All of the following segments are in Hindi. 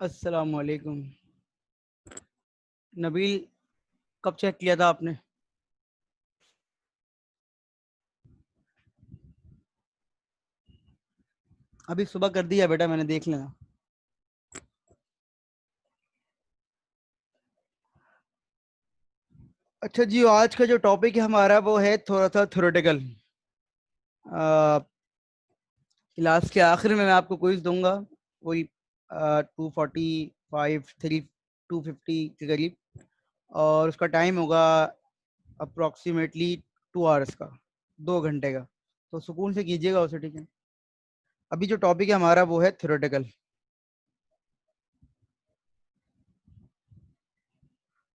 अस्सलाम वालेकुम। नबील, कब चेक किया था आपने? अभी सुबह कर दिया बेटा, मैंने देख लिया। अच्छा जी, आज का जो टॉपिक है हमारा वो है थोड़ा सा थ्योरेटिकल। क्लास के आखिर में मैं आपको क्विज दूंगा, वही 245 250 के करीब, और उसका टाइम होगा अप्रोक्सीमेटली 2 आवर्स का, 2 घंटे का। तो सुकून से कीजिएगा उसे, ठीक है। अभी जो टॉपिक है हमारा वो है थ्योरेटिकल।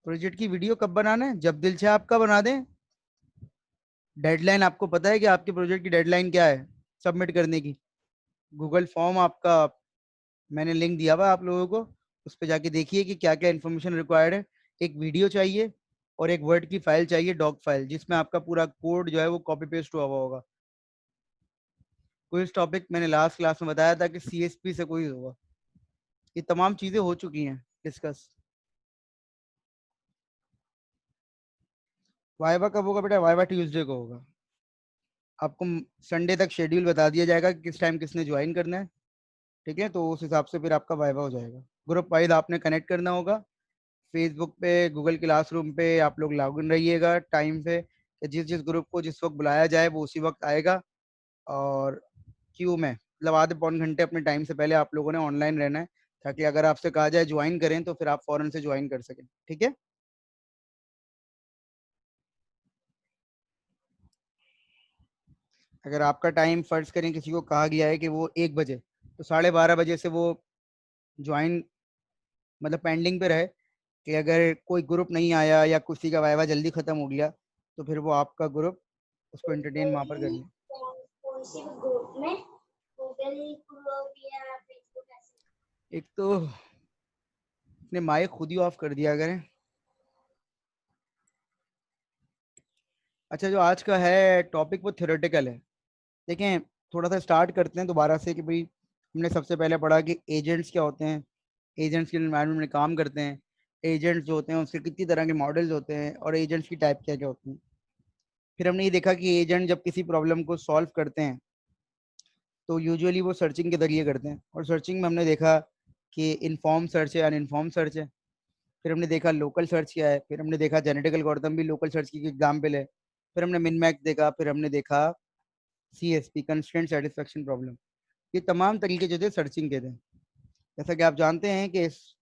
प्रोजेक्ट की वीडियो कब बनाना है? जब दिल चाहे आपका बना दें। डेडलाइन आपको पता है कि आपके प्रोजेक्ट की डेडलाइन क्या है सबमिट करने की? गूगल फॉर्म आपका मैंने लिंक दिया हुआ आप लोगों को, उस पर जाके देखिए कि क्या क्या इन्फॉर्मेशन रिक्वायर्ड है। एक वीडियो चाहिए और एक वर्ड की फाइल चाहिए, डॉक फाइल, जिसमें आपका पूरा कोड जो है वो कॉपी पेस्ट हुआ हुआ होगा। क्विज टॉपिक मैंने लास्ट क्लास में बताया था कि सीएसपी से क्विज होगा। ये तमाम चीजें हो चुकी हैं डिस्कस। वाइवा कब होगा बेटा? वाइवा ट्यूसडे को होगा। आपको संडे तक शेड्यूल बता दिया जाएगा कि किस टाइम किसने ज्वाइन करना है, ठीक है। तो उस हिसाब से फिर आपका वाइवा हो जाएगा। ग्रुप वाइज आपने कनेक्ट करना होगा। फेसबुक पे, गूगल क्लासरूम पे आप लोग लॉग इन रहिएगा टाइम पे, कि जिस जिस ग्रुप को जिस वक्त बुलाया जाए वो उसी वक्त आएगा। और क्यू में मतलब आधे पौन घंटे अपने टाइम से पहले आप लोगों ने ऑनलाइन रहना है, ताकि अगर आपसे कहा जाए ज्वाइन करें तो फिर आप फौरन से ज्वाइन कर सकें, ठीक है। अगर आपका टाइम फर्ज करें किसी को कहा गया है कि वो 1 बजे, तो 12:30 बजे से वो ज्वाइन मतलब पेंडिंग पे रहे, कि अगर कोई ग्रुप नहीं आया या किसी का वाइवा जल्दी खत्म हो गया तो फिर वो आपका ग्रुप उसको एंटरटेन वहां पर कर ले। कौन सी ग्रुप में? गूगल ग्रुप या फेसबुक ऐसे? एक तो अपने माइक खुद ही ऑफ कर दिया करें। अच्छा, जो आज का है टॉपिक वो थ्योरेटिकल है। देखें, थोड़ा सा स्टार्ट करते हैं दोबारा से कि भाई हमने सबसे पहले पढ़ा कि एजेंट्स क्या होते हैं, एजेंट्स के एनवायरनमेंट में काम करते हैं, एजेंट्स जो होते हैं उसके कितनी तरह के मॉडल्स होते हैं, और एजेंट्स की टाइप क्या क्या होती हैं। फिर हमने ये देखा कि एजेंट जब किसी प्रॉब्लम को सॉल्व करते हैं तो यूजुअली वो सर्चिंग के जरिए करते हैं, और सर्चिंग में हमने देखा कि इन्फॉर्म सर्च है, अनइन्फॉर्म सर्च है। फिर हमने देखा लोकल सर्च क्या है, फिर हमने देखा जेनेटिक एल्गोरिथम भी लोकल सर्च की एग्जाम्पल है। फिर हमने मिन मैक्स देखा, फिर हमने देखा सीएसपी, कंस्ट्रेंट सेटिस्फेक्शन प्रॉब्लम। ये तमाम तरीके जो थे सर्चिंग के थे। जैसा कि आप जानते हैं कि इस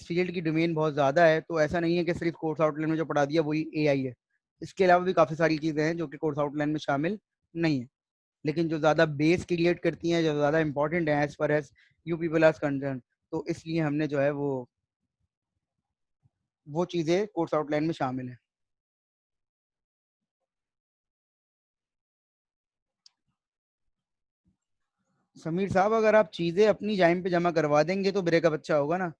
फील्ड की डोमेन बहुत ज़्यादा है, तो ऐसा नहीं है कि सिर्फ कोर्स आउटलाइन में जो पढ़ा दिया वही एआई है। इसके अलावा भी काफ़ी सारी चीज़ें हैं जो कि कोर्स आउटलाइन में शामिल नहीं है, लेकिन जो ज़्यादा बेस क्रिएट करती हैं, जो ज़्यादा इंपॉर्टेंट है as far as you people are concern, तो इसलिए हमने जो है वो चीज़ें कोर्स आउटलाइन में शामिल है। समीर साहब, अगर आप चीज़ें अपनी टाइम पे जमा करवा देंगे तो ब्रेकअप अच्छा होगा ना।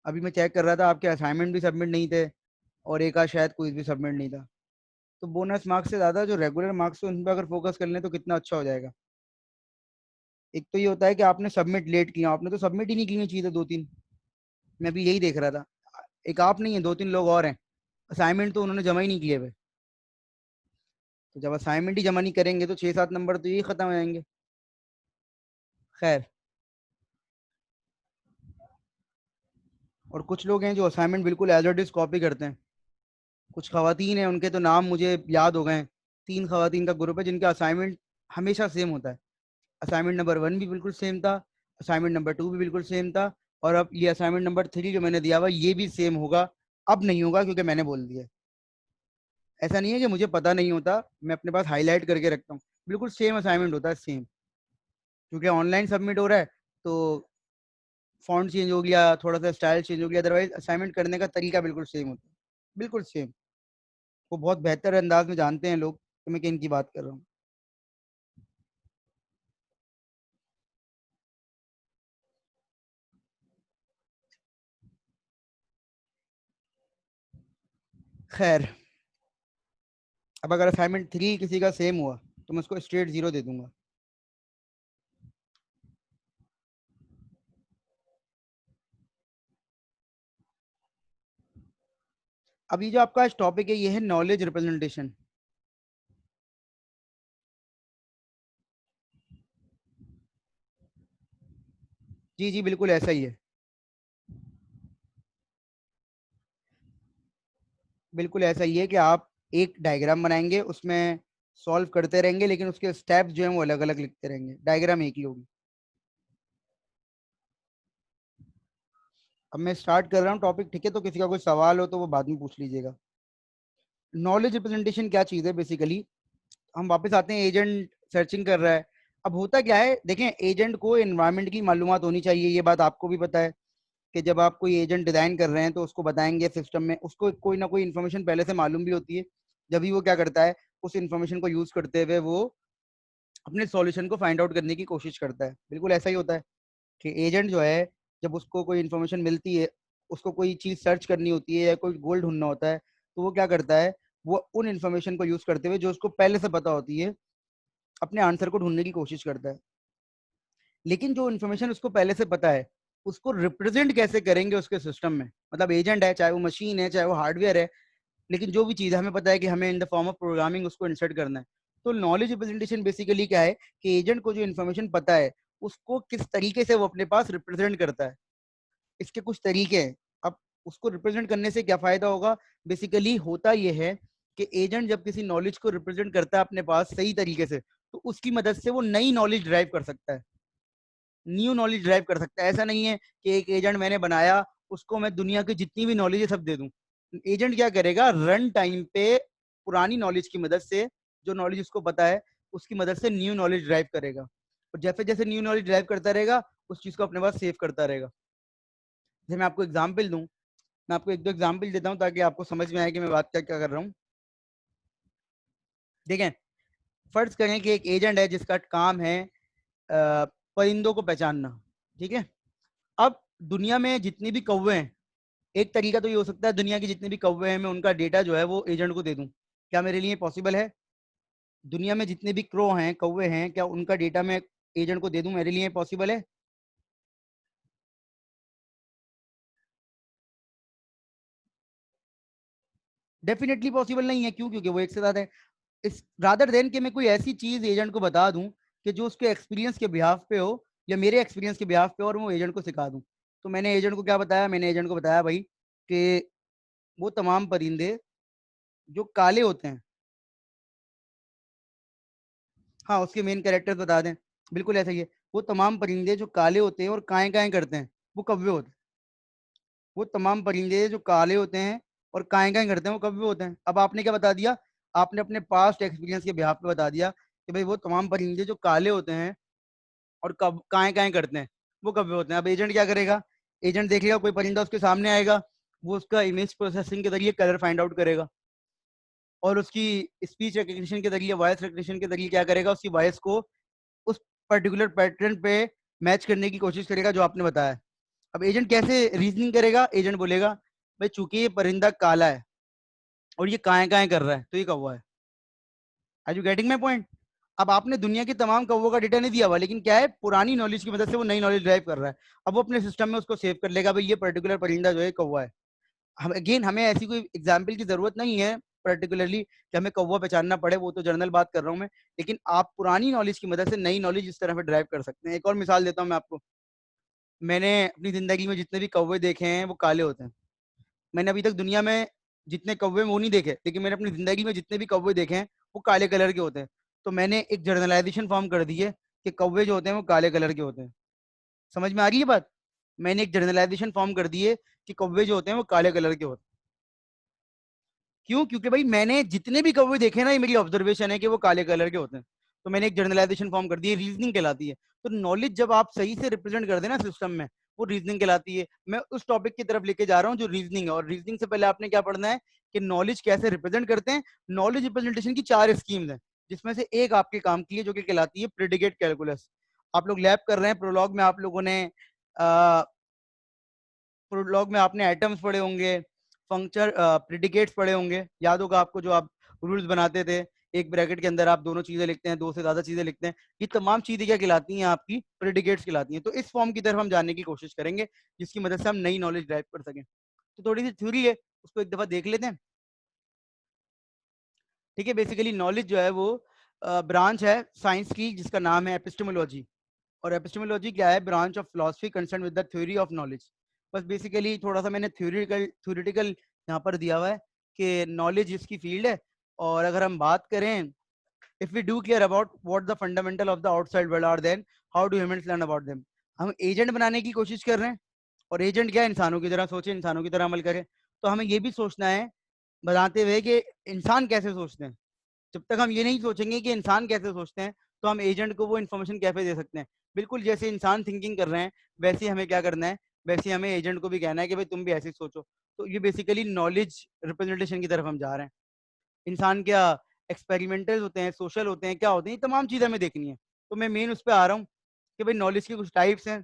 अभी मैं चेक कर रहा था, आपके असाइनमेंट भी सबमिट नहीं थे, और एक आध शायद क्विज भी सबमिट नहीं था। तो बोनस मार्क्स से ज़्यादा जो रेगुलर मार्क्स हैं उन पर अगर फोकस कर लें तो कितना अच्छा हो जाएगा। एक तो ये होता है कि आपने सबमिट लेट किया, आपने तो सबमिट ही नहीं की चीज़ें दो तीन। मैं भी यही देख रहा था, एक आप नहीं है, दो तीन लोग और हैं, असाइनमेंट तो उन्होंने जमा ही नहीं किए हुए। तो जब असाइनमेंट ही जमा नहीं करेंगे तो 6-7 नंबर तो यही खत्म हो जाएंगे। खैर, और कुछ लोग हैं जो असाइनमेंट बिल्कुल एज इट इज कॉपी करते हैं। कुछ खवातीन हैं, उनके तो नाम मुझे याद हो गए हैं। 3 खवातीन का ग्रुप है जिनका असाइनमेंट हमेशा सेम होता है। असाइनमेंट नंबर 1 भी बिल्कुल सेम था, असाइनमेंट नंबर 2 भी बिल्कुल सेम था, और अब ये असाइनमेंट नंबर 3 जो मैंने दिया हुआ ये भी सेम होगा। अब नहीं होगा क्योंकि मैंने बोल दिया। ऐसा नहीं है कि मुझे पता नहीं होता, मैं अपने पास हाईलाइट करके रखता हूँ। बिल्कुल सेम असाइनमेंट होता है, सेम। क्योंकि ऑनलाइन सबमिट हो रहा है तो फॉन्ट चेंज हो गया, थोड़ा सा स्टाइल चेंज हो गया, अदरवाइज असाइनमेंट करने का तरीका बिल्कुल सेम होता है, बिल्कुल सेम। वो बहुत बेहतर अंदाज में जानते हैं लोग कि मैं किन की बात कर रहा हूँ। खैर, अब अगर असाइनमेंट 3 किसी का सेम हुआ तो मैं उसको स्ट्रेट 0 दे दूंगा। अभी जो आपका आज टॉपिक है ये है नॉलेज रिप्रेजेंटेशन। जी जी बिल्कुल ऐसा ही है, बिल्कुल ऐसा ही है कि आप एक डायग्राम बनाएंगे, उसमें सॉल्व करते रहेंगे, लेकिन उसके स्टेप्स जो हैं वो अलग अलग लिखते रहेंगे, डायग्राम एक ही होगी। अब मैं स्टार्ट कर रहा हूँ टॉपिक, ठीक है? तो किसी का कोई सवाल हो तो वो बाद में पूछ लीजिएगा। नॉलेज रिप्रेजेंटेशन क्या चीज़ है बेसिकली? हम वापस आते हैं, एजेंट सर्चिंग कर रहा है। अब होता क्या है, देखें, एजेंट को एनवायरनमेंट की मालूमात होनी चाहिए, ये बात आपको भी पता है कि जब आप कोई एजेंट डिजाइन कर रहे हैं तो उसको बताएंगे सिस्टम में, उसको कोई ना कोई इन्फॉर्मेशन पहले से मालूम भी होती है। जब भी वो क्या करता है, उस इन्फॉर्मेशन को यूज करते हुए वो अपने सॉल्यूशन को फाइंड आउट करने की कोशिश करता है। बिल्कुल ऐसा ही होता है कि एजेंट जो है, जब उसको कोई इन्फॉर्मेशन मिलती है, उसको कोई चीज सर्च करनी होती है या कोई गोल ढूंढना होता है, तो वो क्या करता है, वो उन इन्फॉर्मेशन को यूज करते हुए जो उसको पहले से पता होती है, अपने आंसर को ढूंढने की कोशिश करता है। लेकिन जो इन्फॉर्मेशन उसको पहले से पता है, उसको रिप्रेजेंट कैसे करेंगे उसके सिस्टम में? मतलब एजेंट है, चाहे वो मशीन है, चाहे वो हार्डवेयर है, लेकिन जो भी चीज़ है हमें पता है कि हमें in the form of programming उसको इंसर्ट करना है। तो नॉलेज रिप्रेजेंटेशन बेसिकली क्या है कि एजेंट को जो इन्फॉर्मेशन पता है, उसको किस तरीके से वो अपने पास रिप्रेजेंट करता है। इसके कुछ तरीके हैं। अब उसको रिप्रेजेंट करने से क्या फायदा होगा? बेसिकली होता यह है कि एजेंट जब किसी नॉलेज को रिप्रेजेंट करता है अपने पास सही तरीके से, तो उसकी मदद से वो नई नॉलेज ड्राइव कर सकता है, न्यू नॉलेज ड्राइव कर सकता है। ऐसा नहीं है कि एक एजेंट मैंने बनाया, उसको मैं दुनिया की जितनी भी नॉलेज है सब दे दूं। एजेंट क्या करेगा, रन टाइम पे पुरानी नॉलेज की मदद से, जो नॉलेज उसको पता है उसकी मदद से न्यू नॉलेज ड्राइव करेगा, और जैसे जैसे न्यू नॉलेज ड्राइव करता रहेगा उस चीज को अपने पास सेव करता रहेगा। जैसे मैं आपको एग्जाम्पल दूं, मैं आपको एक दो एग्जाम्पल देता हूँ ताकि आपको समझ में आए कि मैं बात क्या क्या कर रहा हूँ। देखें, फर्ज करें कि एक एजेंट है जिसका काम है परिंदों को पहचानना, ठीक है? अब दुनिया में जितनी भी कौवे हैं, एक तरीका तो ये हो सकता है दुनिया की जितने भी कौवे हैं मैं उनका डेटा जो है वो एजेंट को दे दूं। क्या मेरे लिए पॉसिबल है? दुनिया में जितने भी क्रो हैं, कौवे हैं, क्या उनका डेटा मैं एजेंट को दे दूं? मेरे लिए पॉसिबल है? डेफिनेटली पॉसिबल नहीं है। क्यों? क्योंकि वो एक से ज्यादा है। इस रादर देन कि मैं कोई ऐसी चीज एजेंट को बता दूं कि जो उसके एक्सपीरियंस के बिहाफ पे हो या मेरे एक्सपीरियंस के बिहाफ पे हो, और वो एजेंट को सिखा दूं। तो मैंने एजेंट को क्या बताया? मैंने एजेंट को बताया भाई कि वो तमाम परिंदे जो काले होते हैं, हाँ उसके मेन कैरेक्टर्स बता दें, बिल्कुल ऐसा ही है। वो तमाम परिंदे जो काले होते हैं और काएं काएं करते हैं, वो कौवे होते हैं। वो तमाम परिंदे जो काले होते हैं और काएं काएं करते हैं, वो कौवे होते हैं। अब आपने क्या बता दिया? आपने अपने पास्ट एक्सपीरियंस के बिहाफ पे बता दिया कि भाई वो तमाम परिंदे जो काले होते हैं और कब काएं काएं करते हैं, वो कौवे होते हैं। अब एजेंट क्या करेगा? एजेंट देखेगा कोई परिंदा उसके सामने आएगा, वो उसका इमेज प्रोसेसिंग के जरिए कलर फाइंड आउट करेगा, और उसकी स्पीच रिकग्निशन के जरिए, वॉइस रिकग्निशन के जरिए क्या करेगा, उसकी वॉइस को उस पर्टिकुलर पैटर्न पे मैच करने की कोशिश करेगा जो आपने बताया। अब एजेंट कैसे रीजनिंग करेगा? एजेंट बोलेगा भाई चूंकि ये परिंदा काला है और ये काए काए कर रहा है तो ये कौवा है। Are you getting my point? अब आपने दुनिया के तमाम कौवों का डेटा नहीं दिया हुआ, लेकिन क्या है, पुरानी नॉलेज की मदद से वो नई नॉलेज ड्राइव कर रहा है। अब वो अपने सिस्टम में उसको सेव कर लेगा भाई ये पर्टिकुलर परिंदा जो है कौवा है। हम अगेन, हमें ऐसी कोई एग्जाम्पल की जरूरत नहीं है पर्टिकुलरली कि हमें कौवा पहचानना पड़े, वो तो जनरल बात कर रहा हूँ मैं। लेकिन आप पुरानी नॉलेज की मदद से नई नॉलेज इस तरह से ड्राइव कर सकते हैं। एक और मिसाल देता हूँ मैं आपको। मैंने अपनी जिंदगी में जितने भी कौवे देखे हैं वो काले होते हैं। मैंने अभी तक दुनिया में जितने कौवे वो नहीं देखे, लेकिन मैंने अपनी जिंदगी में जितने भी कौवे देखे हैं वो काले कलर के होते हैं। तो मैंने एक जर्नलाइजेशन फॉर्म कर दी है कि कौवे जो होते हैं वो काले कलर के होते हैं। समझ में आ रही है बात? मैंने एक जर्नलाइजेशन फॉर्म कर दी है कि कौवे जो होते हैं वो काले कलर के होते हैं। क्यों? क्योंकि भाई मैंने जितने भी कौवे देखे ना, ये मेरी ऑब्जर्वेशन है कि वो काले कलर के होते हैं। तो मैंने एक जर्नलाइजेशन फॉर्म कर दी है, रीजनिंग कहलाती है। तो नॉलेज जब आप सही से रिप्रेजेंट कर देना सिस्टम में, वो रीजनिंग कहलाती है। मैं उस टॉपिक की तरफ लेके जा रहा हूँ जो रीजनिंग है, और रीजनिंग से पहले आपने क्या पढ़ना है कि नॉलेज कैसे रिप्रेजेंट करते हैं। नॉलेज रिप्रेजेंटेशन की 4 स्कीम्स हैं, जिसमें से एक आपके काम की है जो कि कहलाती है प्रेडिकेट कैलकुलस। आप लोग लैब कर रहे हैं, प्रोलॉग में आप लोगों ने प्रोलॉग में आपने एटम्स पढ़े होंगे, फंक्शन प्रिडिकेट्स पढ़े होंगे, याद होगा आपको, जो आप रूल्स बनाते थे, एक ब्रैकेट के अंदर आप दोनों चीजें लिखते हैं, दो से ज्यादा चीजें लिखते हैं। ये तमाम चीजें क्या कहलाती हैं? आपकी प्रिडिकेट्स कहलाती हैं। तो इस फॉर्म की तरफ हम जानने की कोशिश करेंगे जिसकी मदद से हम नई नॉलेज ड्राइव कर सकें। तो थोड़ी सी थ्योरी है, उसको एक दफा देख लेते हैं। ठीक है, बेसिकली नॉलेज जो है वो ब्रांच है साइंस की जिसका नाम है एपिस्टेमोलॉजी। और एपिस्टेमोलॉजी क्या है? Branch of philosophy concern with the theory of knowledge. बस बेसिकली थोड़ा सा मैंने थ्योरेटिकल यहाँ पर दिया हुआ है कि नॉलेज इसकी फील्ड है। और अगर हम बात करें, if we do care about what the fundamental of the outside world are, then how do humans learn about them. हम एजेंट बनाने की कोशिश कर रहे हैं, और एजेंट क्या है? इंसानों की तरह सोचे, इंसानों की तरह अमल करें। तो हमें ये भी सोचना है बताते हुए कि इंसान कैसे सोचते हैं। जब तक हम ये नहीं सोचेंगे कि इंसान कैसे सोचते हैं, तो हम एजेंट को वो इन्फॉर्मेशन कैसे दे सकते हैं। बिल्कुल जैसे इंसान थिंकिंग कर रहे हैं, वैसे ही हमें क्या करना है, वैसे ही हमें एजेंट को भी कहना है कि भाई तुम भी ऐसे ही सोचो। तो ये बेसिकली नॉलेज रिप्रेजेंटेशन की तरफ हम जा रहे हैं। इंसान क्या एक्सपेरिमेंटल होते हैं, सोशल होते हैं, क्या होते हैं, ये तमाम चीज़ें हमें देखनी है। तो मैं मेन उस पर आ रहा हूँ कि भाई नॉलेज की कुछ टाइप्स हैं।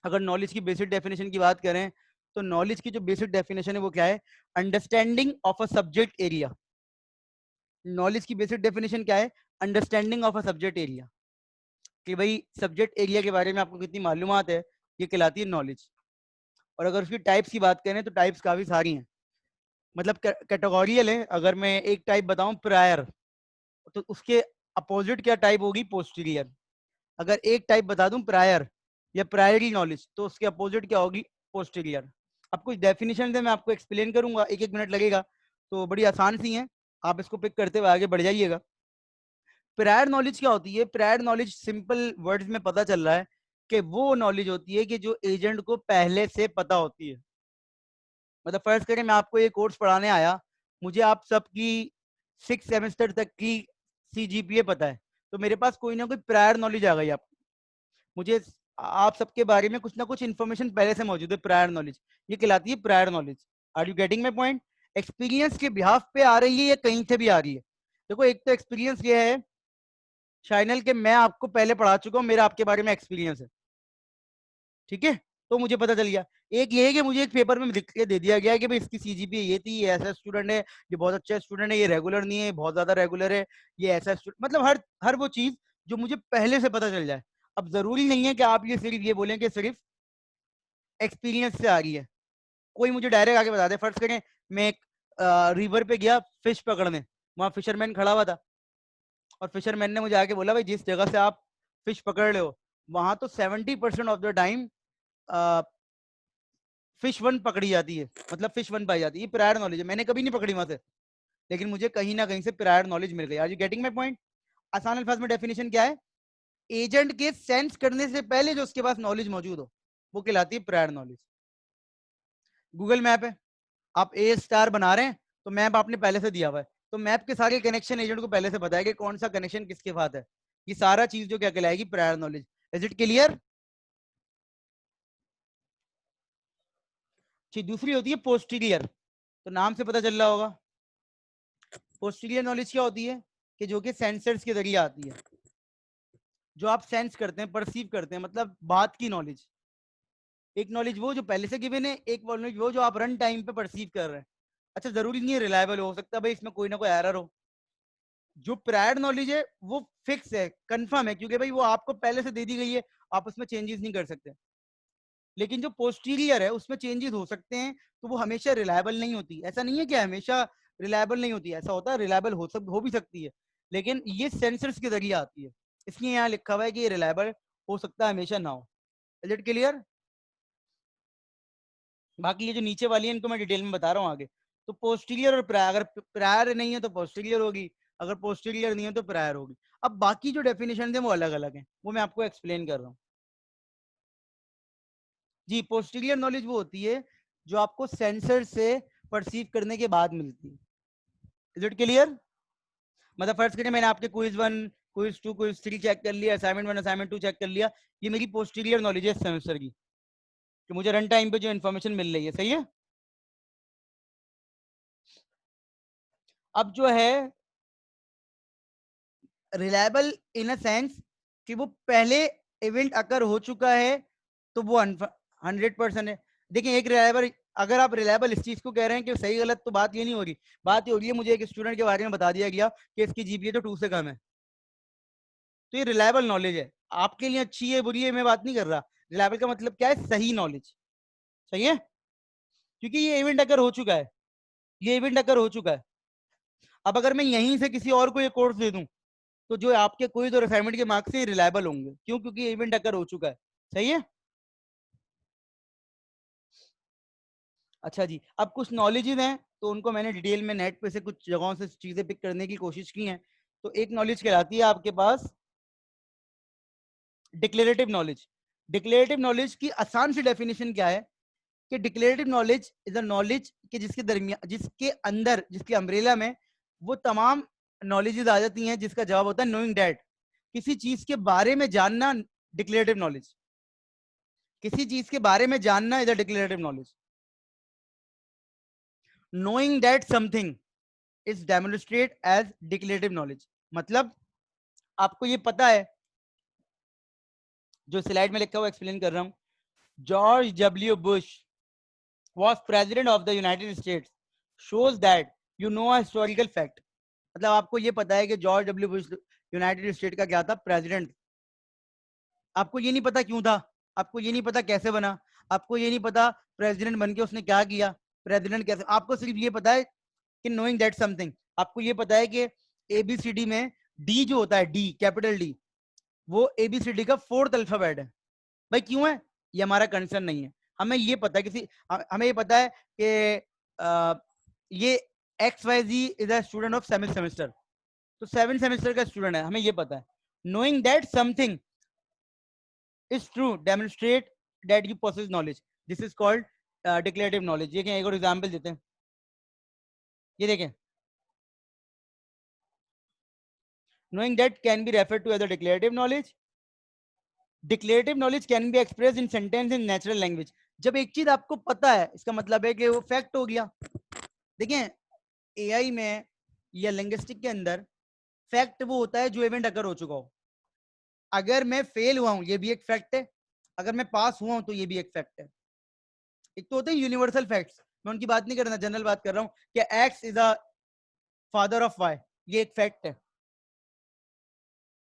अगर नॉलेज की बेसिक डेफिनेशन की बात करें, तो नॉलेज की जो बेसिक डेफिनेशन है वो क्या है? Understanding of a subject area. Knowledge की बेसिक डेफिनेशन क्या है? Understanding of a subject area. कि भाई सब्जेक्ट एरिया के बारे में आपको कितनी मालूमात है, ये कहलाती है नॉलेज। और अगर उसकी टाइप्स की बात करें तो टाइप्स काफ़ी सारी हैं, मतलब कैटेगोरियल है। अगर मैं एक टाइप बताऊं प्रायर, तो उसके अपोजिट क्या टाइप होगी? पोस्टीरियर। अगर एक टाइप बता दूं प्रायर या प्रायरी नॉलेज, तो उसके अपोजिट क्या होगी? पोस्टीरियर। अब कुछ डेफिनेशन है, मैं आपको एक्सप्लेन करूंगा, एक एक मिनट लगेगा, तो बड़ी आसान सी है, आप इसको पिक करते हुए आगे बढ़ जाइएगा। प्रायर नॉलेज क्या होती है? प्रायर नॉलेज सिंपल वर्ड्स में पता चल रहा है कि वो नॉलेज होती है कि जो एजेंट को पहले से पता होती है। मतलब फर्ज करें मैं आपको ये कोर्स पढ़ाने आया, मुझे आप सबकी 6 सेमेस्टर तक की CGPA पता है, तो मेरे पास कोई ना कोई प्रायर नॉलेज आ गई। आप मुझे आप सबके बारे में कुछ ना कुछ इन्फॉर्मेशन पहले से मौजूद है, प्रायर नॉलेज, ये कहलाती है prior knowledge. Are you getting my point? Experience के बिहाफ पे आ रही है या कहीं से भी आ रही है? देखो, एक तो एक्सपीरियंस ये है शाइनल के मैं आपको पहले पढ़ा चुका हूँ, मेरा आपके बारे में एक्सपीरियंस है, ठीक है, तो मुझे पता चल गया। एक ये है कि मुझे एक पेपर में लिख के दे दिया गया है कि भाई इसकी CGPA ये थी, ये ऐसा स्टूडेंट है, ये बहुत अच्छा स्टूडेंट है, ये रेगुलर नहीं है, बहुत ज्यादा रेगुलर है, ये ऐसा मतलब हर हर वो चीज जो मुझे पहले से पता चल जाए। अब जरूरी नहीं है कि आप ये सिर्फ ये बोलें कि सिर्फ एक्सपीरियंस से आ रही है। कोई मुझे डायरेक्ट आके बता दे, फर्ज करें मैं एक रिवर पे गया फिश पकड़ने, वहां फिशरमैन खड़ा हुआ था, और फिशरमैन ने मुझे आके बोला भाई जिस जगह से आप फिश पकड़ रहे हो, वहां तो 70% of the time fish one पकड़ी जाती है, मतलब फिश वन पाई जाती है। ये प्रायर नॉलेज है, मैंने कभी नहीं पकड़ी वहां से, लेकिन मुझे कहीं ना कहीं से प्रायर नॉलेज मिल गई। Are you getting my point? आसान अल्फाज में डेफिनेशन क्या है? एजेंट के सेंस करने से पहले जो उसके पास नॉलेज मौजूद हो, वो कहलाती है प्रायर नॉलेज। गूगल मैप है, आप A* बना रहे हैं, तो मैप आपने पहले से दिया हुआ है, तो मैप के सारे कनेक्शन एजेंट को पहले से पता है कि कौन सा कनेक्शन किसके साथ है। ये सारा चीज जो क्या कहलाएगी? Prior knowledge. Is it clear? दूसरी होती है पोस्टीरियर, तो नाम से पता चल रहा होगा। पोस्टीरियर नॉलेज क्या होती है? कि जो कि सेंसर्स के जरिए आती है, जो आप सेंस करते हैं, परसीव करते हैं, मतलब बात की नॉलेज। एक नॉलेज वो जो पहले से गिवन है, एक नॉलेज वो जो आप रन टाइम पे परसीव कर रहे हैं। अच्छा, जरूरी नहीं है रिलायबल हो सकता है भाई इसमें कोई ना कोई एरर हो। जो प्रायर नॉलेज है वो फिक्स है, कंफर्म है, क्योंकि भाई वो आपको पहले से दे दी गई है, आप उसमें चेंजेस नहीं कर सकते। लेकिन जो पोस्टीरियर है उसमें चेंजेस हो सकते हैं, तो वो हमेशा रिलायबल नहीं होती। ऐसा नहीं है कि हमेशा रिलायबल नहीं होती, ऐसा होता है रिलायबल हो भी सकती है, लेकिन ये सेंसर्स के जरिए आती है, इसलिए यहाँ लिखा हुआ है कि ये रिलायबल हो सकता है, हमेशा ना हो। Is it clear? बाकी ये जो नीचे वाली है इनको मैं डिटेल में बता रहा हूँ आगे। तो पोस्टीरियर और प्रायर, अगर प्रायर नहीं है तो पोस्टीरियर होगी, अगर पोस्टीरियर नहीं है तो प्रायर होगी। अब बाकी जो डेफिनेशन है वो अलग अलग है, वो मैं आपको एक्सप्लेन कर रहा हूँ। जी, पोस्टीरियर नॉलेज वो होती है जो आपको सेंसर से परसीव करने के बाद मिलती है। Is it clear? मतलब फर्स्ट करिए मैंने आपके क्विज 1, क्विज 2, क्विज 3 चेक कर लिया, असाइनमेंट 1, असाइनमेंट 2 चेक कर लिया, ये मेरी पोस्टीरियर नॉलेज है सेमेस्टर की, कि मुझे रन टाइम पे जो इन्फॉर्मेशन मिल रही है, सही है। अब जो है रिलायबल इन अ सेंस कि वो पहले इवेंट अकर हो चुका है, तो वो 100% है। देखिए, एक रिलायबल, अगर आप रिलायबल इस चीज को कह रहे हैं कि सही गलत, तो बात ये नहीं हो रही। बात ये हो रही है मुझे एक स्टूडेंट के बारे में बता दिया गया कि इसकी GPA तो 2 से कम है, तो ये रिलायबल नॉलेज है। आपके लिए अच्छी है बुरी है मैं बात नहीं कर रहा, रिलायबल का मतलब क्या है? सही नॉलेज, सही है, क्योंकि ये इवेंट अगर हो चुका है। ये इवेंट अगर हो चुका है। अब अगर मैं यहीं से किसी और को ये कोर्स दे दूं तो जो आपके कोई तो असाइनमेंट के मार्क्स से रिलायबल होंगे, क्यों? क्योंकि ये इवेंट अगर हो चुका है। सही है। अच्छा जी, अब कुछ नॉलेजेस हैं तो उनको मैंने डिटेल में नेट पे से कुछ जगहों से चीजें पिक करने की कोशिश की हैं। तो एक नॉलेज कहलाती है आपके पास डिक्लेरेटिव नॉलेज। डिक्लेरेटिव नॉलेज की आसान सी डेफिनेशन क्या है कि declarative knowledge is a knowledge कि जिसके दरमियान, जिसके अंदर, जिसके अम्ब्रेला में वो तमाम नॉलेजेस आ जाती हैं जिसका जवाब होता है नोइंग डैट। किसी चीज के बारे में जानना डिक्लेरेटिव नॉलेज। किसी चीज के बारे में जानना is a declarative knowledge. Knowing that something is demonstrate as declarative knowledge. मतलब आपको ये पता है, जो स्लाइड में लिखा हुआ एक्सप्लेन कर रहा हूं, George W Bush was president of the United States shows that you know a historical fact। मतलब आपको ये पता है कि George W Bush United state का क्या था, प्रेसिडेंट। आपको ये नहीं पता क्यों था, आपको ये नहीं पता कैसे बना, आपको ये नहीं पता प्रेसिडेंट बन के उसने क्या किया, प्रेसिडेंट कैसे, आपको सिर्फ ये पता है कि नोइंग दैट समथिंग। आपको ये पता है कि एबीसीडी में डी जो होता है, डी कैपिटल डी, वो एबीसीडी का फोर्थ अल्फाबेट है। भाई क्यों है? ये हमारा कंसर्न नहीं है। हमें ये पता है हमें ये पता है कि ये X Y Z is a student of seven semester, तो सेवन सेमेस्टर का स्टूडेंट है, हमें ये पता है। Knowing that something is true demonstrate that you possess knowledge, this is called declarative knowledge. ये क्या, एक और एग्जांपल देते हैं, ये देखें। Knowing that can be referred to as a declarative knowledge. Declarative knowledge can be express in sentence in natural language. जब एक चीज आपको पता है इसका मतलब है कि वो फैक्ट हो गया। देखें, एआई में या लिंग्विस्टिक के अंदर फैक्ट वो होता है जो इवेंट अगर हो चुका हो। अगर मैं फेल हुआ हूं ये भी एक फैक्ट है, अगर मैं पास हुआ हूं तो ये भी एक फैक्ट है। एक तो होते हैं यूनिवर्सल फैक्ट्स, मैं उनकी बात नहीं कर रहा, जनरल बात कर रहा हूं कि X is a father of Y, ये एक फैक्ट है।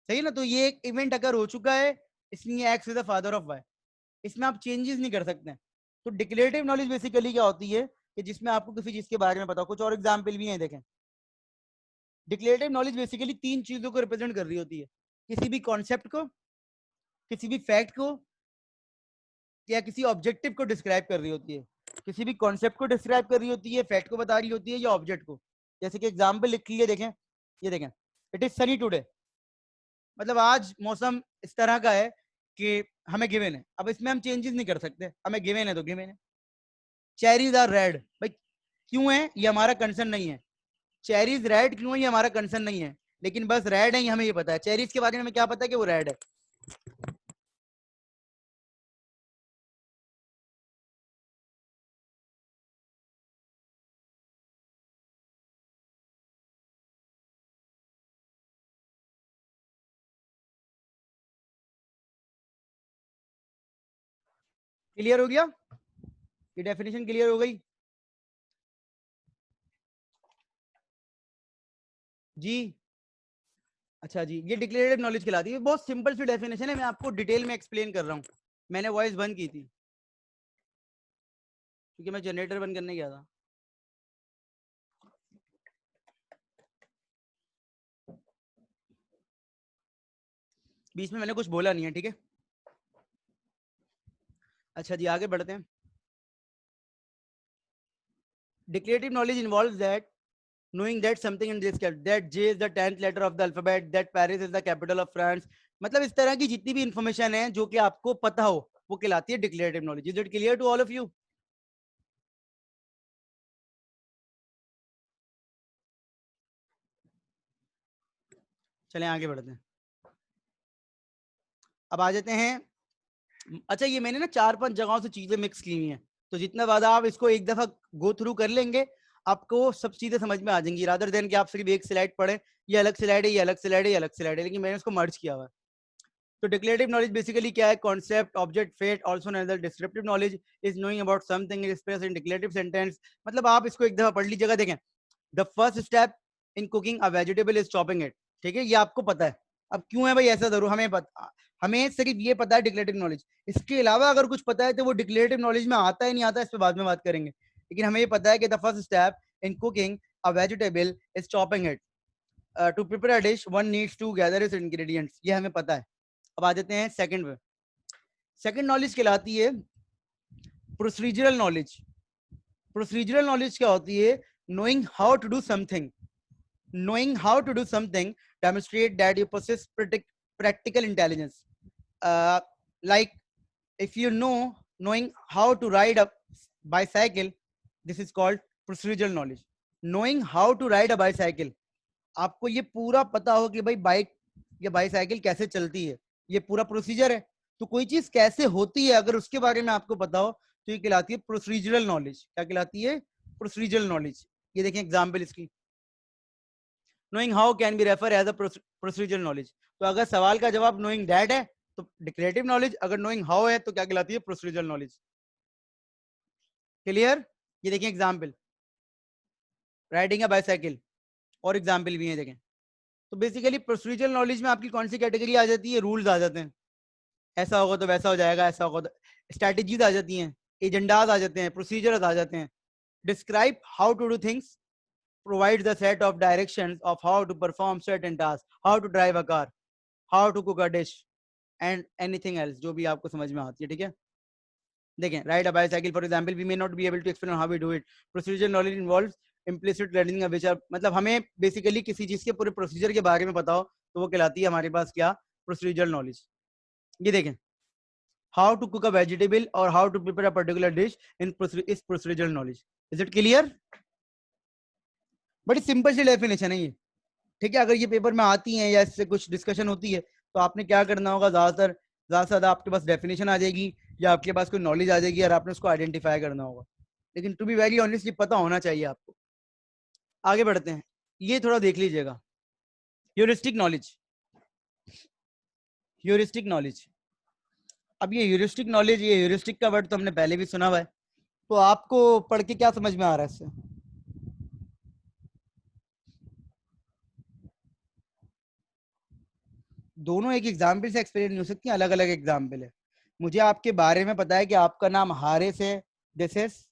सही ना? तो ये एक इवेंट अगर हो चुका है इसलिए X is the father of Y, इसमें आप चेंजेस नहीं कर सकते। तो डिक्लेरेटिव नॉलेज बेसिकली क्या होती है कि जिसमें आपको किसी चीज के बारे में पता हो। कुछ और एग्जाम्पल भी हैं, देखें। डिक्लेरेटिव नॉलेज बेसिकली तीन चीजों को रिप्रेजेंट कर रही होती है, किसी भी कॉन्सेप्ट को, किसी भी फैक्ट को, या किसी ऑब्जेक्टिव को डिस्क्राइब कर रही होती है। किसी भी कॉन्सेप्ट को डिस्क्राइब कर रही होती है, फैक्ट को बता रही होती है, या ऑब्जेक्ट को। जैसे कि एग्जाम्पल लिख लीजिए, देखें, ये देखें, इट इज सनी टुडे। मतलब आज मौसम इस तरह का है कि हमें गिवन है, अब इसमें हम चेंजेस नहीं कर सकते, हमें गिवन है तो गिवन है। चेरीज आर रेड, भाई क्यों है ये हमारा कंसर्न नहीं है। चेरीज रेड क्यों है ये हमारा कंसर्न नहीं है, लेकिन बस रेड है ये हमें ये पता है। चेरीज के बारे में हमें क्या पता है कि वो रेड है। क्लियर हो गया? ये डेफिनेशन क्लियर हो गई जी? अच्छा जी, ये डिक्लेरेटिव नॉलेज कहलाती है। बहुत सिंपल सी डेफिनेशन है, मैं आपको डिटेल में एक्सप्लेन कर रहा हूँ। मैंने वॉइस बंद की थी क्योंकि मैं जनरेटर बंद करने गया था। बीच में मैंने कुछ बोला नहीं है, ठीक है? अच्छा जी, आगे बढ़ते हैं। Declarative knowledge involves that knowing that something in this that J is the 10th letter of the alphabet, that Paris is the capital of France। मतलब इस तरह की जितनी भी इंफॉर्मेशन है जो कि आपको पता हो वो कहलाती है declarative knowledge. Is it clear to all of you? चलें आगे बढ़ते हैं। अब आ जाते हैं। अच्छा, ये मैंने ना 4-5 जगहों से चीजें मिक्स की हुई हैं, तो जितना ज्यादा आप इसको एक दफा गो थ्रू कर लेंगे आपको सब चीजें समझ में आ जाएंगी, रादर देन कि आप सिर्फ एक स्लाइड पढ़े, ये अलग स्लाइड है, ये अलग स्लाइड है, ये अलग स्लाइड है, लेकिन मैंने इसको मर्ज किया हुआ है। तो डिक्लेरेटिव नॉलेज बेसिकली क्या है? Concept, object, fact, also known as descriptive knowledge is knowing about something express in declarative sentence. मतलब आप इसको एक दफा पढ़ लीजिएगा। देखें, the first step in cooking a vegetable is chopping it. ठीक है, ये आपको पता है। अब क्यों है भाई ऐसा? जरूर हमें पता, हमें सिर्फ ये पता है डिक्लेरेटिव नॉलेज। इसके अलावा अगर कुछ पता है तो वो डिक्लेरेटिव नॉलेज में आता है नहीं आता है, इस पर बाद में बात करेंगे। लेकिन हमें ये पता है कि the first step in cooking a vegetable is chopping it. To prepare a dish, one needs to gather its ingredients. ये हमें पता है. अब आ जाते हैं सेकंड पे. सेकंड नॉलेज कहलाती है प्रोसीजरल नॉलेज. प्रोसीजरल नॉलेज क्या होती है? Knowing how to do something. Knowing how to do something demonstrate that you possess practical intelligence. Like if you knowing how to ride a bicycle, this is called procedural knowledge. Knowing how to ride a bicycle, आपको ये पूरा पता हो कि भाई बाइक या बाईसाइकिल कैसे चलती है, ये पूरा प्रोसीजर है. तो कोई चीज कैसे होती है अगर उसके बारे में आपको पता हो तो ये कहलाती है प्रोसीजरल नॉलेज. क्या कहलाती है? Procedural knowledge. ये देखें एग्जाम्पल इसकी. Knowing how can be refer as a procedural knowledge. तो अगर सवाल का जवाब नोइंग दैट है तो डिक्लेरेटिव नॉलेज, अगर नोइंग हाउ है तो क्या कहलाती है? Procedural knowledge. क्लियर? ये देखें एग्जाम्पल. राइडिंग अ बाईसाइकिल और एग्जाम्पल भी है देखें. तो बेसिकली प्रोसीजरल नॉलेज में आपकी कौन सी कैटेगरी आ जाती है? रूल्स आ जाते हैं. ऐसा होगा तो वैसा हो जाएगा, ऐसा होगा तो स्ट्रैटेजीज आ जाती हैं, एजेंडाज आ जाते हैं, प्रोसीजर्स आ जाते हैं. Describe how to do things, provide the set of directions of how to perform certain task, how to drive a car, how to cook a dish and anything else जो भी आपको समझ में आती है. ठीक है, देखें. Ride a bicycle for example, we may not be able to explain how we do it. Procedure knowledge involves implicit learning which are, मतलब हमें बेसिकली किसी चीज के पूरे प्रोसीजर के बारे में पता हो तो वो कहलाती है हमारे पास क्या? Procedure knowledge. ये देखें, how to cook a vegetable और how to prepare a particular dish in इस procedural knowledge. Is it clear? बड़ी सिंपल सी डेफिनेशन है ये. ठीक है, अगर ये पेपर में आती है या इससे कुछ डिस्कशन होती है तो आपने क्या करना होगा, ज्यादातर ज्यादा से ज्यादा आपके पास डेफिनेशन आ जाएगी या आपके पास कोई नॉलेज आ जाएगी और आपने उसको आइडेंटिफाई करना होगा. लेकिन टू बी वेरी ऑनेस्ट ये पता होना चाहिए आपको. आगे बढ़ते हैं, ये थोड़ा देख लीजिएगा. Heuristic knowledge. Heuristic knowledge. अब ये ह्यूरिस्टिक नॉलेज, ये ह्यूरिस्टिक का वर्ड तो हमने पहले भी सुना हुआ है. तो आपको पढ़ के क्या समझ में आ रहा है इससे? दोनों एक एग्जाम्पल से एक्सप्लेन नहीं हो सकती, अलग अलग एग्जाम्पल है. मुझे आपके बारे में पता है कि आपका नाम हारिस है, दिस इज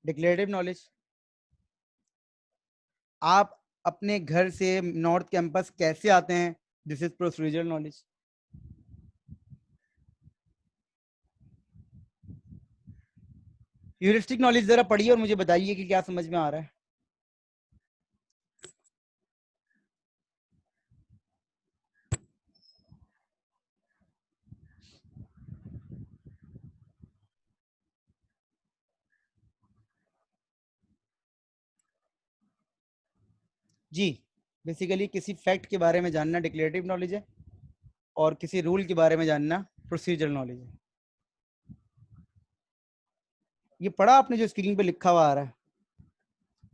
डिक्लेरेटिव नॉलेज. आप अपने घर से नॉर्थ कैंपस कैसे आते हैं, this is procedural knowledge. Heuristic knowledge जरा पढ़िए और मुझे बताइए कि क्या समझ में आ रहा है. जी, बेसिकली किसी फैक्ट के बारे में जानना डिक्लेरेटिव नॉलेज है और किसी रूल के बारे में जानना प्रोसीजरल नॉलेज है. ये पढ़ा आपने जो स्क्रीन पे लिखा हुआ आ रहा है,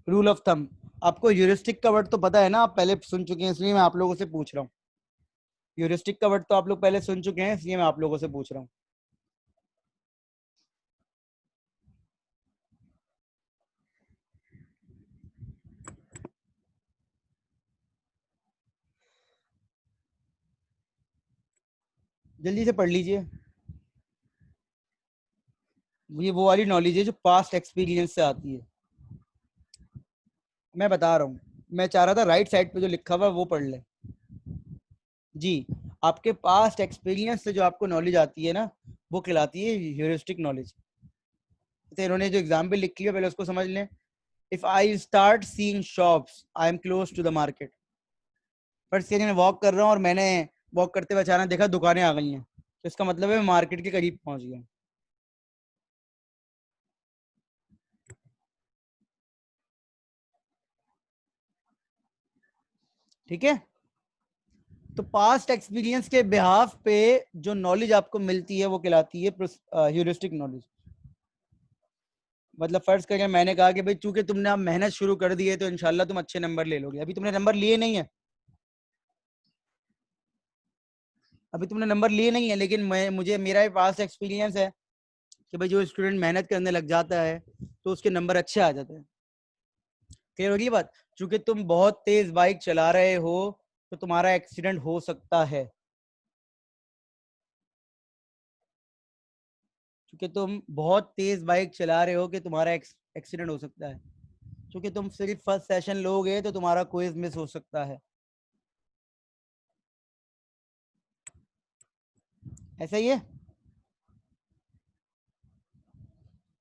रूल ऑफ थंब. आपको ह्यूरिस्टिक का वर्ड तो पता है ना, आप पहले सुन चुके हैं इसलिए मैं आप लोगों से पूछ रहा हूँ. ह्यूरिस्टिक का वर्ड तो आप लोग पहले सुन चुके हैं इसलिए मैं आप लोगों से पूछ रहा हूँ. जल्दी से पढ़ लीजिए. ये वो वाली नॉलेज है जो पास्ट एक्सपीरियंस से आती है. मैं बता रहा हूँ, मैं चाह रहा था राइट साइड पे जो लिखा हुआ है वो पढ़ ले. जी, आपके पास्ट एक्सपीरियंस से जो आपको नॉलेज आती है ना वो कहलाती है ह्यूरिस्टिक नॉलेज. तो इन्होंने जो एग्जाम्पल लिखी है पहले उसको समझ लें. If I start seeing shops I am close to the market. पर से मैं वॉक कर रहा हूँ और मैंने वॉक करते हुए अचानक देखा दुकानें आ गई हैं, तो इसका मतलब है मैं मार्केट के करीब पहुंच गया. ठीक है, तो पास्ट एक्सपीरियंस के बिहाफ पे जो नॉलेज आपको मिलती है वो कहलाती है ह्यूरिस्टिक नॉलेज. मतलब फर्ज करके मैंने कहा कि भाई चूंकि तुमने अब मेहनत शुरू कर दी है तो इंशाल्लाह तुम अच्छे नंबर ले लोगे. अभी तुमने नंबर लिए नहीं है, अभी तुमने नंबर लिए नहीं है, लेकिन मुझे मेरा पास्ट एक्सपीरियंस है कि भाई जो स्टूडेंट मेहनत करने लग जाता है तो उसके नंबर अच्छे आ जाते हैं. क्लियर होगी बात? चूंकि तुम बहुत तेज बाइक चला रहे हो तो तुम्हारा एक्सीडेंट हो सकता है. क्योंकि तुम बहुत तेज बाइक चला रहे हो कि तुम्हारा एक्सीडेंट हो सकता है, क्योंकि तुम सिर्फ फर्स्ट सेशन लोगे तो तुम्हारा क्विज मिस हो सकता है। ऐसा ही है।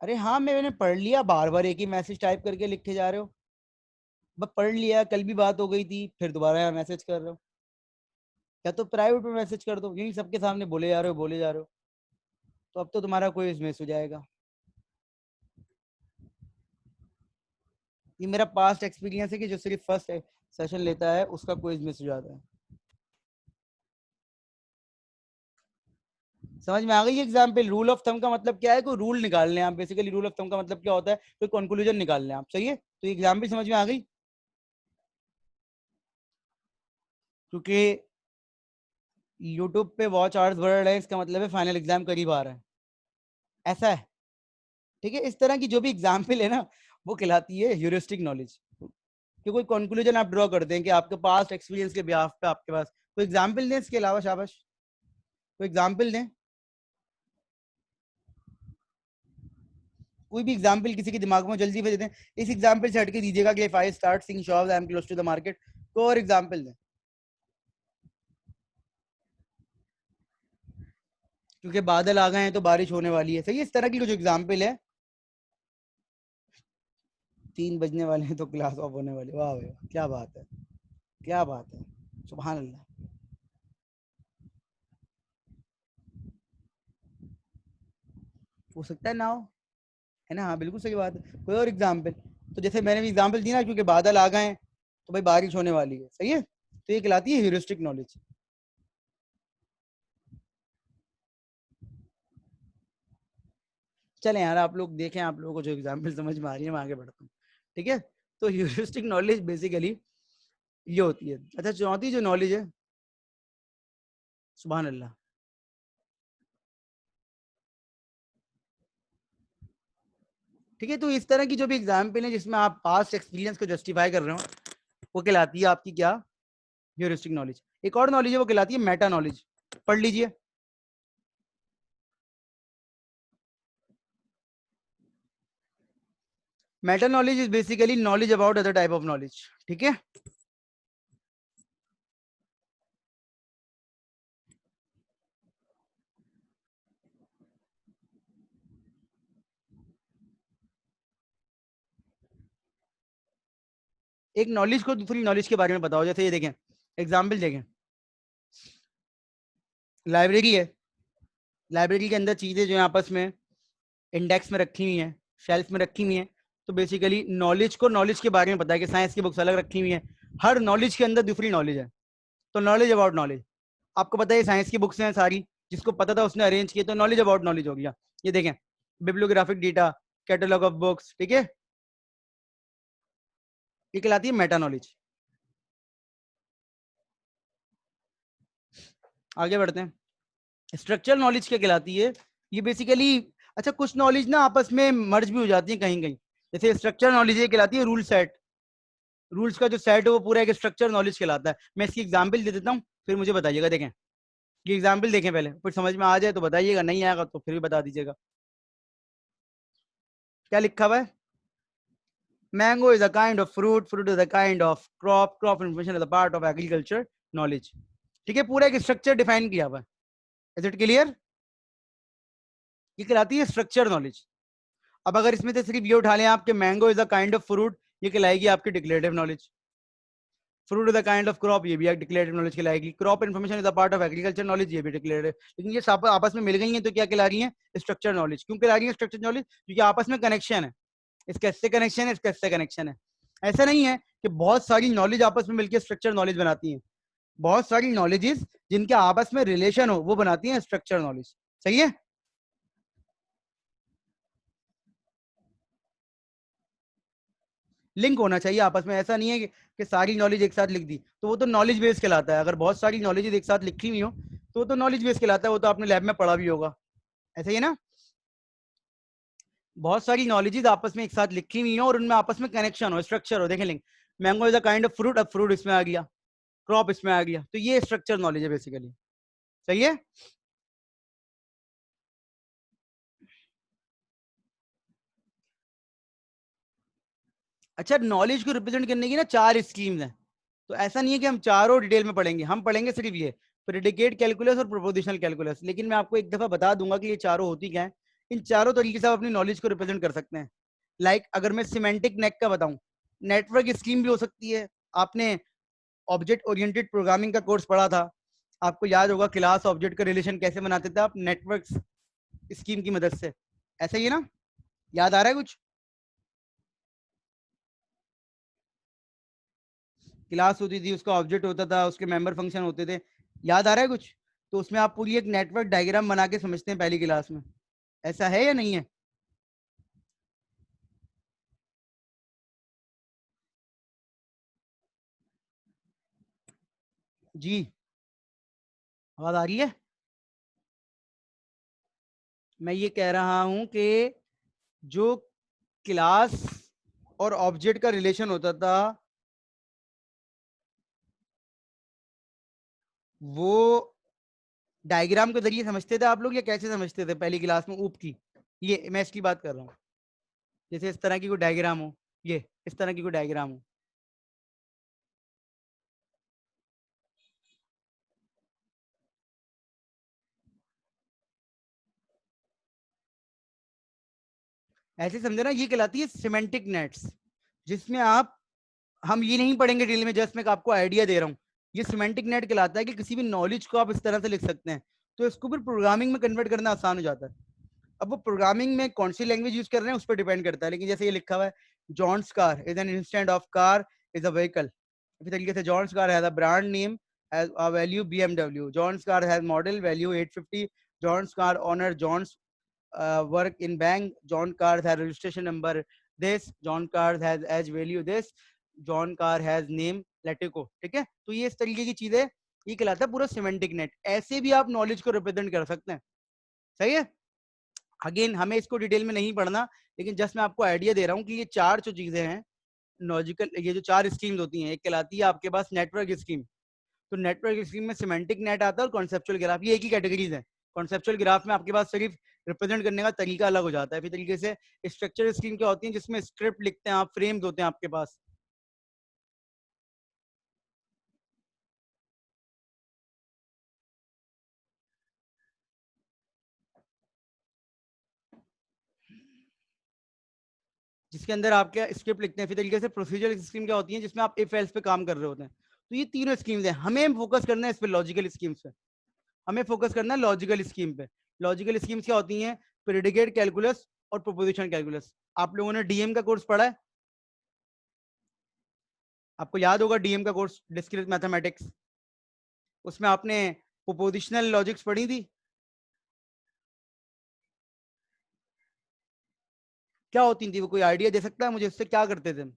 अरे हाँ, मैंने पढ़ लिया, बार बार एक ही मैसेज टाइप करके लिखे जा रहे हो। बस पढ़ लिया, कल भी बात हो गई थी, फिर दोबारा यहाँ मैसेज कर रहे हो। या तो प्राइवेट में मैसेज कर दो, यही सबके सामने बोले जा रहे हो बोले जा रहे हो। तो अब तो तुम्हारा क्विज मिस हो जाएगा। ये मेरा पास्ट एक्सपीरियंस है कि जो सिर्फ फर्स्ट सेशन लेता है उसका क्विज मिस हो जाता है। समझ में आ गई एग्जाम्पल? रूल ऑफ थंब का मतलब क्या है? कोई रूल निकालने आप, बेसिकली रूल ऑफ थंब का मतलब क्या होता है? कोई कंक्लूजन निकालने आप, सही है? तो एग्जाम्पल समझ में आ गई? क्योंकि यूट्यूब पे वॉच आवर्स बढ़ रहे हैं, इसका मतलब है फाइनल एग्जाम करीब आ रहा है। ऐसा है। ठीक है, इस तरह की जो भी एग्जाम्पल है ना, वो कहलाती है ह्यूरिस्टिक नॉलेज। कि कोई कंक्लूजन आप ड्रॉ करते हैं कि आपके पास्ट एक्सपीरियंस के बिहाफ पे आपके पास कोई एग्जाम्पल दें इसके अलावा, शाबाश, कोई एग्जाम्पल दें। कोई भी एग्जाम्पल किसी के दिमाग में जल्दी भेज दें। इस एग्जाम्पल से हटके दीजिएगा कि if I start seeing shops I am close to the market. कोई और एग्जाम्पल दें, क्योंकि बादल आ गए हैं तो बारिश होने वाली है, सही है? इस तरह की कुछ एग्जाम्पल है। 3 बजने वाले हैं तो क्लास ऑफ होने वाली, वाह भाई वाह, क्या बात है, क्या बात है, सुभान अल्लाह। हो सकता है ना हो, है ना? हाँ बिल्कुल सही बात है। कोई और एग्जाम्पल? तो जैसे मैंने भी एग्जाम्पल दी ना, क्योंकि बादल आ गए हैं तो भाई बारिश होने वाली है, सही है? तो ये कहलाती है ह्यूरिस्टिक नॉलेज। चलें यार, आप लोग देखें, आप लोगों को जो एग्जाम्पल समझ में आ रही है मैं आगे बढ़ता हूँ। ठीक है, तो ह्यूरिस्टिक नॉलेज बेसिकली ये होती है। अच्छा, चौथी जो नॉलेज है, सुभान अल्लाह, ठीक है, तो इस तरह की जो भी एग्जाम्पल है जिसमें आप पास्ट एक्सपीरियंस को जस्टिफाई कर रहे हो, वो कहलाती है आपकी क्या? Heuristic knowledge. एक और नॉलेज है, वो कहलाती है मेटा नॉलेज। पढ़ लीजिए। Meta knowledge is basically knowledge about other type of knowledge. ठीक है, एक नॉलेज को दूसरी नॉलेज के बारे में बताओ। जैसे ये देखें, एग्जाम्पल देखें, लाइब्रेरी है, लाइब्रेरी के अंदर चीजें जो है आपस में इंडेक्स में रखी हुई हैं, शेल्फ में रखी हुई हैं। तो बेसिकली नॉलेज को नॉलेज के बारे में पता है कि साइंस की बुक्स अलग रखी हुई हैं, हर नॉलेज के अंदर दूसरी नॉलेज है। तो नॉलेज अबाउट नॉलेज, आपको पता है साइंस की बुक्स हैं सारी, जिसको पता था उसने अरेंज किए, तो नॉलेज अबाउट नॉलेज हो गया। ये देखें, bibliographic data, catalogue of books, ठीक है, ये कहलाती है मेटा नॉलेज। आगे बढ़ते हैं। स्ट्रक्चरल नॉलेज क्या कहलाती है? ये बेसिकली, अच्छा, कुछ नॉलेज ना आपस में मर्ज भी हो जाती है कहीं कहीं। जैसे स्ट्रक्चर नॉलेज ये कहलाती है रूल सेट, रूल्स का जो सेट है वो पूरा एक स्ट्रक्चर नॉलेज कहलाता है। मैं इसकी एग्जांपल दे देता हूँ, फिर मुझे बताइएगा। देखें, ये एग्जांपल देखें पहले, फिर समझ में आ जाए तो बताइएगा, नहीं आएगा तो फिर भी बता दीजिएगा। क्या लिखा हुआ है? Mango is a kind of fruit, fruit is a kind of crop, crop information is a part of agriculture knowledge. ठीक है, पूरा एक स्ट्रक्चर डिफाइन किया हुआ है। Is it clear? ये कहलाती है स्ट्रक्चर नॉलेज। अब अगर इसमें से सिर्फ ये उठा लें आपके, mango is a kind of fruit, ये कहलाएगी आपकी declarative knowledge. Fruit is a kind of crop, ये भी एक डिक्लेरेटिव नॉलेज कहलाएगी। Crop information is a part of agriculture knowledge, ये भी डिक्लेरेटिव। लेकिन ये सब आपस में मिल गई हैं तो क्या कहला रही हैं? Structure knowledge. क्यों कहला रही है स्ट्रक्चर नॉलेज? क्योंकि आपस में कनेक्शन है, इसका इससे कनेक्शन है, इसका इससे कनेक्शन है। ऐसा नहीं है कि बहुत सारी नॉलेज आपस में मिलकर स्ट्रक्चर नॉलेज बनाती हैं। बहुत सारी नॉलेजेस जिनके आपस में रिलेशन हो वो बनाती हैं स्ट्रक्चर नॉलेज। सही है? लिंक होना चाहिए आपस में, ऐसा नहीं है कि सारी नॉलेज एक साथ लिख दी तो वो तो नॉलेज बेस कहलाता है। अगर बहुत सारी नॉलेज एक साथ लिखी हुई हो तो वो तो नॉलेज बेस कहलाता है, वो तो आपने लैब में पढ़ा भी होगा। ऐसा ही है ना? बहुत सारी नॉलेजेस आपस में एक साथ लिखी हुई हो और उनमें आपस में कनेक्शन हो, स्ट्रक्चर हो। देखें link, mango is a kind of fruit, अब फ्रूट इसमें आ गया, क्रॉप इसमें आ गया, तो ये स्ट्रक्चर नॉलेज है बेसिकली। सही है? अच्छा, नॉलेज को रिप्रेजेंट करने की ना 4 स्कीम्स हैं, तो ऐसा नहीं है कि हम चारों डिटेल में पढ़ेंगे, हम पढ़ेंगे सिर्फ ये प्रेडिकेट कैलकुलस और प्रोपोजिशनल कैलकुलस। लेकिन मैं आपको एक दफा बता दूंगा कि ये चारों होती क्या है। इन चारों तरीके से आप अपनी नॉलेज को रिप्रेजेंट कर सकते हैं। लाइक अगर मैं सिमेंटिक नेट का बताऊं, नेटवर्क स्कीम भी हो सकती है। आपने ऑब्जेक्ट ओरिएंटेड प्रोग्रामिंग का कोर्स पढ़ा था, आपको याद होगा क्लास ऑब्जेक्ट का रिलेशन कैसे बनाते थे आप नेटवर्क स्कीम की मदद से। ऐसा ही है ना, याद आ रहा है कुछ? क्लास होती थी, उसका ऑब्जेक्ट होता था, उसके मेंबर फंक्शन होते थे, याद आ रहा है कुछ? तो उसमें आप पूरी एक नेटवर्क डायग्राम बना के समझते हैं पहली क्लास में। ऐसा है या नहीं है? जी, आवाज आ रही है? मैं ये कह रहा हूं कि जो क्लास और ऑब्जेक्ट का रिलेशन होता था, वो डायग्राम के जरिए समझते थे आप लोग, या कैसे समझते थे पहली क्लास में ऊप की? ये मैं इसकी बात कर रहा हूँ, जैसे इस तरह की कोई डायग्राम हो, ये इस तरह की कोई डायग्राम हो। ऐसे समझे ना, ये कहलाती है सिमेंटिक नेट्स, जिसमें आप, हम ये नहीं पढ़ेंगे डिटेल में, जस्ट मैं आपको आइडिया दे रहा हूँ। ये सिमेंटिक नेट कहलाता है कि किसी भी नॉलेज को आप इस तरह से लिख सकते हैं, तो इसको फिर प्रोग्रामिंग में कन्वर्ट करना आसान हो जाता है। अब वो प्रोग्रामिंग में कौन सी लैंग्वेज यूज कर रहे हैं उस पर डिपेंड करता है, लेकिन जैसे ये लिखा हुआ है, John's car is an instant of car is a vehicle. इसी तरीके से John's car has a brand name, has a value BMW, John's car has model value 850, John's car owner John's work in bank, John Carr has registration number this, John Carr has edge value this, John Carr has name Letico। ठीक है, तो ये इस तरीके की चीजें, ये कहलाता है पूरा सिमेंटिक नेट। ऐसे भी आप नॉलेज को रिप्रेजेंट कर सकते हैं। सही है, अगेन हमें इसको डिटेल में नहीं पढ़ना, लेकिन जस्ट मैं आपको आइडिया दे रहा हूँ कि ये चार जो चीजें हैं लॉजिकल, ये जो चार स्कीम्स होती हैं, एक कहलाती है आपके पास नेटवर्क स्कीम। तो नेटवर्क स्कीम में सिमेंटिक नेट आता है और कॉन्सेप्चुअल ग्राफ, ये एक ही कैटेगरीज है। कॉन्सेप्चुअल ग्राफ में आपके पास सिर्फ रिप्रेजेंट करने का तरीका अलग हो जाता है। फिर तरीके से स्ट्रक्चर स्कीम क्या होती है, जिसमें स्क्रिप्ट लिखते हैं आप, फ्रेम्स होते हैं आपके पास। जिसके अंदर आपके स्क्रिप्ट लिखते हैं। फिर तरीके से प्रोसीजर स्कीम क्या होती है, जिसमें आप इफ एल्स पे काम कर रहे होते हैं। तो ये तीनों स्कीम्स हैं, हमें फोकस करना है इस पे, लॉजिकल स्कीम्स पे। हमें फोकस करना है लॉजिकल स्कीम पे। लॉजिकल स्कीम्स क्या होती हैं? प्रेडिकेट कैलकुलस और प्रोपोजिशन कैलकुलस। आप लोगों ने डीएम का कोर्स पढ़ा है? आपको याद होगा डीएम का कोर्स, डिस्क्रीट मैथमेटिक्स। उसमें आपने प्रोपोजिशनल लॉजिक्स पढ़ी थी। क्या होती थी वो, कोई आइडिया दे सकता है मुझे, उससे क्या करते थे?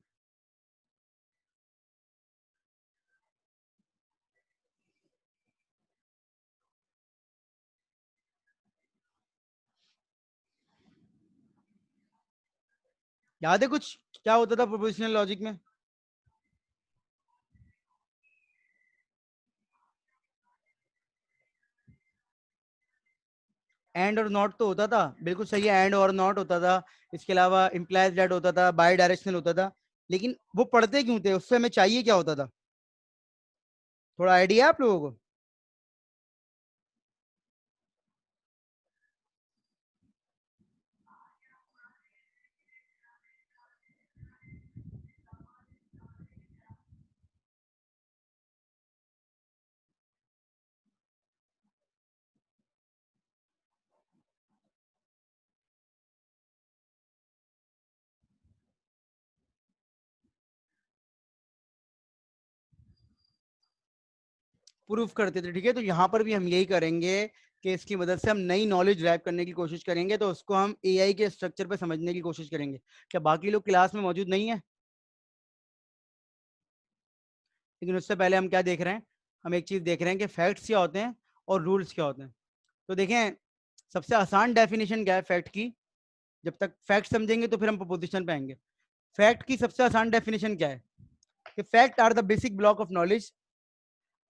याद है कुछ, क्या होता था प्रोपोजिशनल लॉजिक में? एंड और नॉट तो होता था, बिल्कुल सही है, एंड और नॉट होता था। इसके अलावा इम्प्लाइज दैट होता था, बाई डायरेक्शनल होता था। लेकिन वो पढ़ते क्यों थे, उससे हमें चाहिए क्या होता था? थोड़ा आइडिया है आप लोगों को? प्रूफ करते थे, ठीक है। तो यहाँ पर भी हम यही करेंगे कि इसकी मदद से हम नई नॉलेज ड्राइव करने की कोशिश करेंगे, तो उसको हम एआई के स्ट्रक्चर पे समझने की कोशिश करेंगे। क्या बाकी लोग क्लास में मौजूद नहीं है? लेकिन उससे पहले हम क्या देख रहे हैं, हम एक चीज देख रहे हैं कि फैक्ट्स क्या होते हैं और रूल्स क्या होते हैं। तो देखें, सबसे आसान डेफिनेशन क्या है फैक्ट की? जब तक फैक्ट समझेंगे तो फिर हम प्रपोजिशन पे आएंगे। फैक्ट की सबसे आसान डेफिनेशन क्या है? कि fact are the basic block of knowledge.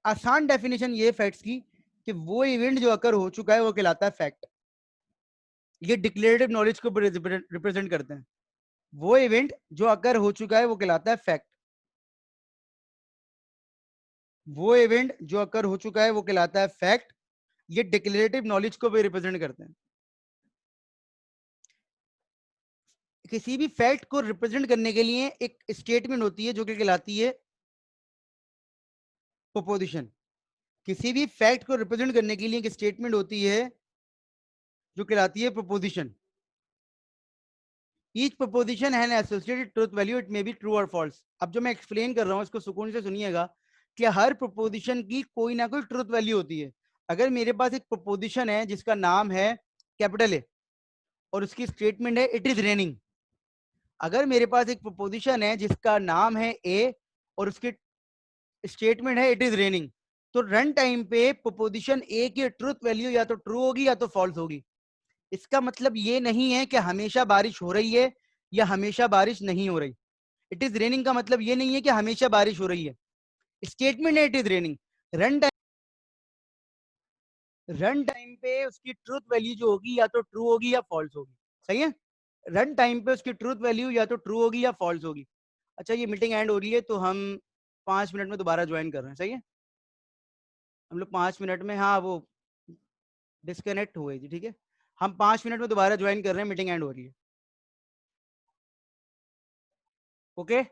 आसान डेफिनेशन ये फैक्ट्स की, कि वो इवेंट जो अकर हो चुका है वो कहलाता है फैक्ट। ये डिक्लेरेटिव नॉलेज को रिप्रेजेंट करते हैं। वो इवेंट जो अकर हो चुका है वो कहलाता है फैक्ट। वो इवेंट जो अकर हो चुका है वो कहलाता है फैक्ट। ये डिक्लेरेटिव नॉलेज को भी रिप्रेजेंट करते हैं। किसी भी फैक्ट को रिप्रेजेंट करने के लिए एक स्टेटमेंट होती है जो कि कहलाती है प्रोपोजिशन। किसी भी फैक्ट को रिप्रेजेंट करने के लिए एक स्टेटमेंट होती है जो कहलाती है प्रोपोजिशन। ईच प्रोपोजिशन है associated truth value, it may be true और फॉल्स। अब जो मैं एक्सप्लेन कर रहा हूं इसको सुकून से सुनिएगा कि हर प्रोपोजिशन की कोई ना कोई ट्रुथ वैल्यू होती है। अगर मेरे पास एक प्रोपोजिशन है जिसका नाम है कैपिटल ए और उसकी स्टेटमेंट है इट इज रेनिंग। अगर मेरे पास एक प्रोपोजिशन है जिसका नाम है ए और उसकी स्टेटमेंट है इट इज रेनिंग, तो रन टाइम पे प्रोपोजिशन ए की ट्रुथ वैल्यू या तो ट्रू होगी या तो फॉल्स होगी। इसका मतलब ये नहीं है कि हमेशा बारिश हो रही है या हमेशा बारिश नहीं हो रही। इट इज रेनिंग का मतलब ये नहीं है कि हमेशा बारिश हो रही है। स्टेटमेंट है it is raining. Run time run time पे उसकी ट्रूथ वैल्यू जो होगी या तो ट्रू होगी या फॉल्स होगी। सही है। रन टाइम पे उसकी ट्रूथ वैल्यू या तो ट्रू होगी या फॉल्स होगी। अच्छा, ये मीटिंग एंड हो रही है तो हम 5 मिनट में दोबारा ज्वाइन कर रहे हैं। सही है। हम लोग 5 मिनट में, हाँ वो डिस्कनेक्ट हो गई थी। ठीक है, हम 5 मिनट में दोबारा ज्वाइन कर रहे हैं, मीटिंग एंड हो रही है। ओके।